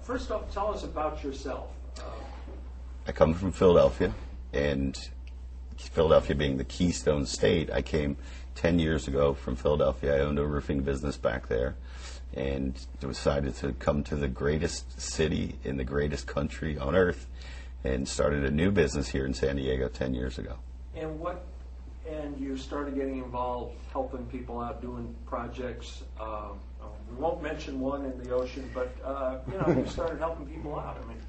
First off, tell us about yourself. I come from Philadelphia, and Philadelphia being the Keystone State, I came 10 years ago from Philadelphia. I owned a roofing business back there and decided to come to the greatest city in the greatest country on earth and started a new business here in San Diego 10 years ago. And you started getting involved helping people out, doing projects. We won't mention one in the ocean, but you started helping people out. I mean,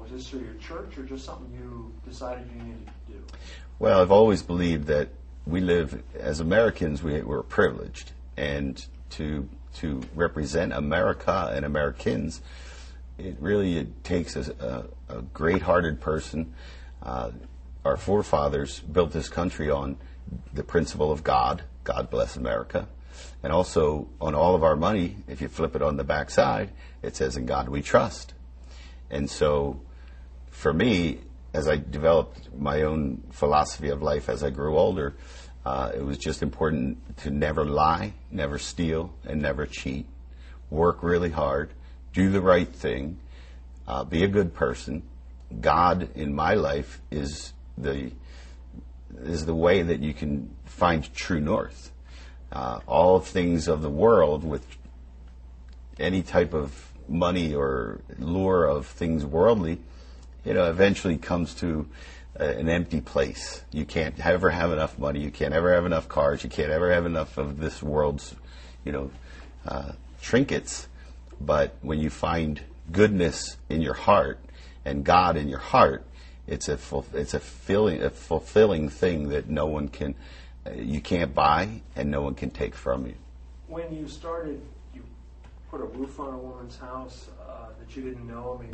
was this through your church or just something you decided you needed to do? Well, I've always believed that we live, as Americans, we're privileged. And to represent America and Americans, it takes a great-hearted person. Our forefathers built this country on the principle of God bless America. And also on all of our money, if you flip it on the back side, it says, in God we trust. And so for me, as I developed my own philosophy of life as I grew older, it was just important to never lie, never steal, and never cheat. Work really hard, do the right thing, be a good person. God in my life is the way that you can find true north. All things of the world, with any type of money or lure of things worldly, eventually comes to an empty place. You can't ever have enough money. You can't ever have enough cars. You can't ever have enough of this world's, trinkets. But when you find goodness in your heart and God in your heart, it's a fulfilling thing that no one can, you can't buy and no one can take from you. When you started, you put a roof on a woman's house that you didn't know. I mean,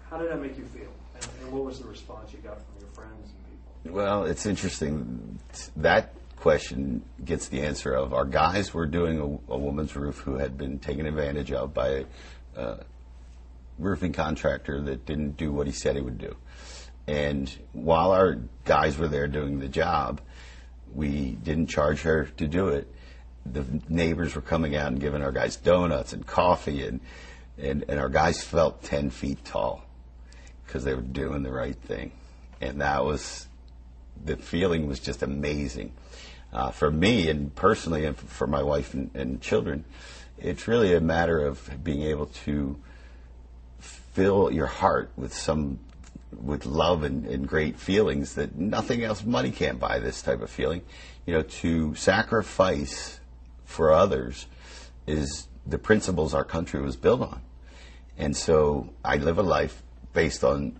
how did that make you feel? And what was the response you got from your friends and people? Well, it's interesting. That question gets the answer of our guys were doing a woman's roof who had been taken advantage of by a roofing contractor that didn't do what he said he would do. And while our guys were there doing the job, we didn't charge her to do it. The neighbors were coming out and giving our guys donuts and coffee, and our guys felt 10 feet tall because they were doing the right thing. And the feeling was just amazing. For me and personally, and for my wife and children, it's really a matter of being able to fill your heart with love and great feelings that nothing else, money can't buy this type of feeling. To sacrifice for others is the principles our country was built on. And so I live a life based on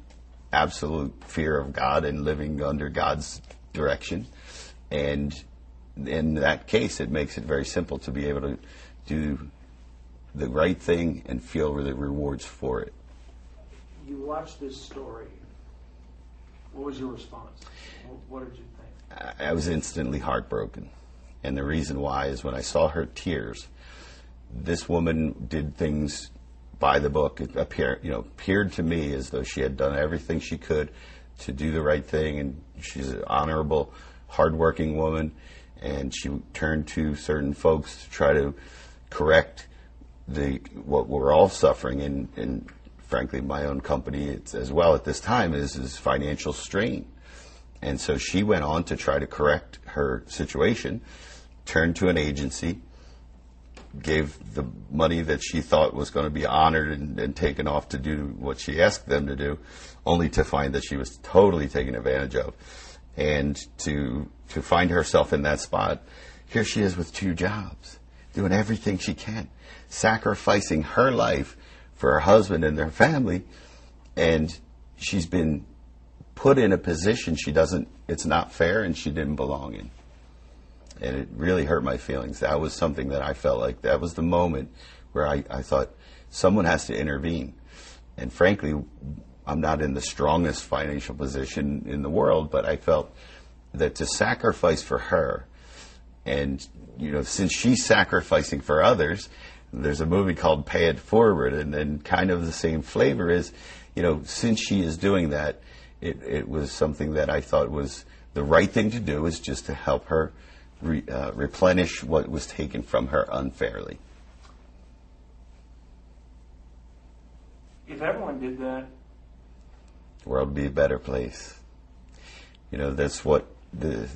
absolute fear of God and living under God's direction. And in that case, it makes it very simple to be able to do the right thing and feel the rewards for it. You watched this story. What was your response? What did you think? I was instantly heartbroken. And the reason why is when I saw her tears, this woman did things by the book. It appeared to me as though she had done everything she could to do the right thing, and she's an honorable, hardworking woman, and she turned to certain folks to try to correct what we're all suffering, and frankly, my own company as well at this time is financial strain. And so she went on to try to correct her situation, turned to an agency, gave the money that she thought was going to be honored and taken off to do what she asked them to do, only to find that she was totally taken advantage of. And to find herself in that spot, here she is with 2 jobs, doing everything she can, sacrificing her life for her husband and their family, and she's been put in a position it's not fair and she didn't belong in. And it really hurt my feelings. That was something that I felt like that was the moment where I thought someone has to intervene. And frankly, I'm not in the strongest financial position in the world, but I felt that to sacrifice for her, and since she's sacrificing for others, there's a movie called Pay It Forward, and then kind of the same flavor is, since she is doing that, it was something that I thought was the right thing to do, is just to help her replenish what was taken from her unfairly. if everyone did that, the world would be a better place. You know, that's what the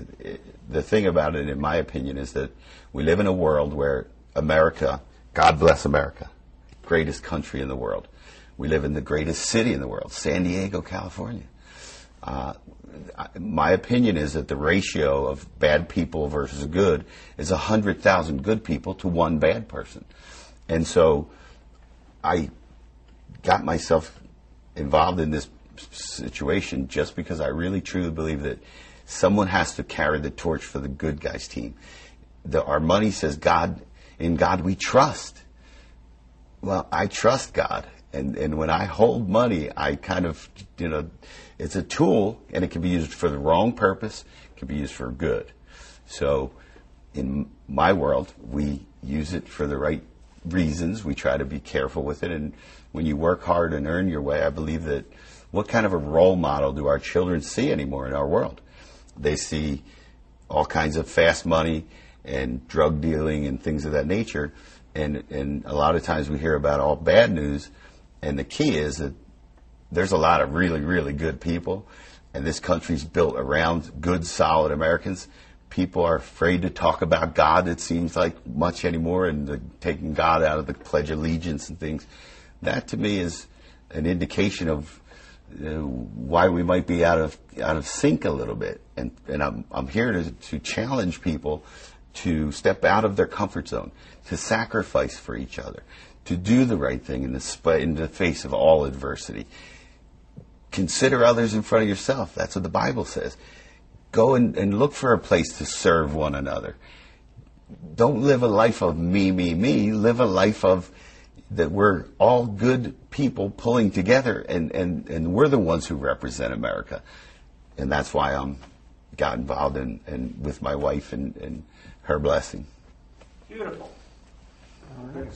thing about it, in my opinion, is that we live in a world where America, God bless America, greatest country in the world. We live in the greatest city in the world, San Diego, California. My opinion is that the ratio of bad people versus good is 100,000 good people to one bad person. And so I got myself involved in this situation just because I really truly believe that someone has to carry the torch for the good guys team. Our money says in God we trust. Well, I trust God. And when I hold money, I kind of, it's a tool, and it can be used for the wrong purpose. It can be used for good. So in my world, we use it for the right reasons. We try to be careful with it. And when you work hard and earn your way, I believe that what kind of a role model do our children see anymore in our world? They see all kinds of fast money and drug dealing and things of that nature. And a lot of times we hear about all bad news. And the key is that there's a lot of really, really good people, and this country's built around good, solid Americans. People are afraid to talk about God, it seems like, much anymore, and taking God out of the Pledge of Allegiance and things. That, to me, is an indication of why we might be out of sync a little bit. And I'm here to challenge people to step out of their comfort zone, to sacrifice for each other, to do the right thing in the face of all adversity. Consider others in front of yourself. That's what the Bible says. Go and look for a place to serve one another. Don't live a life of me, me, me. Live a life of that we're all good people pulling together, and we're the ones who represent America. And that's why got involved with my wife and her blessing. Beautiful. All right.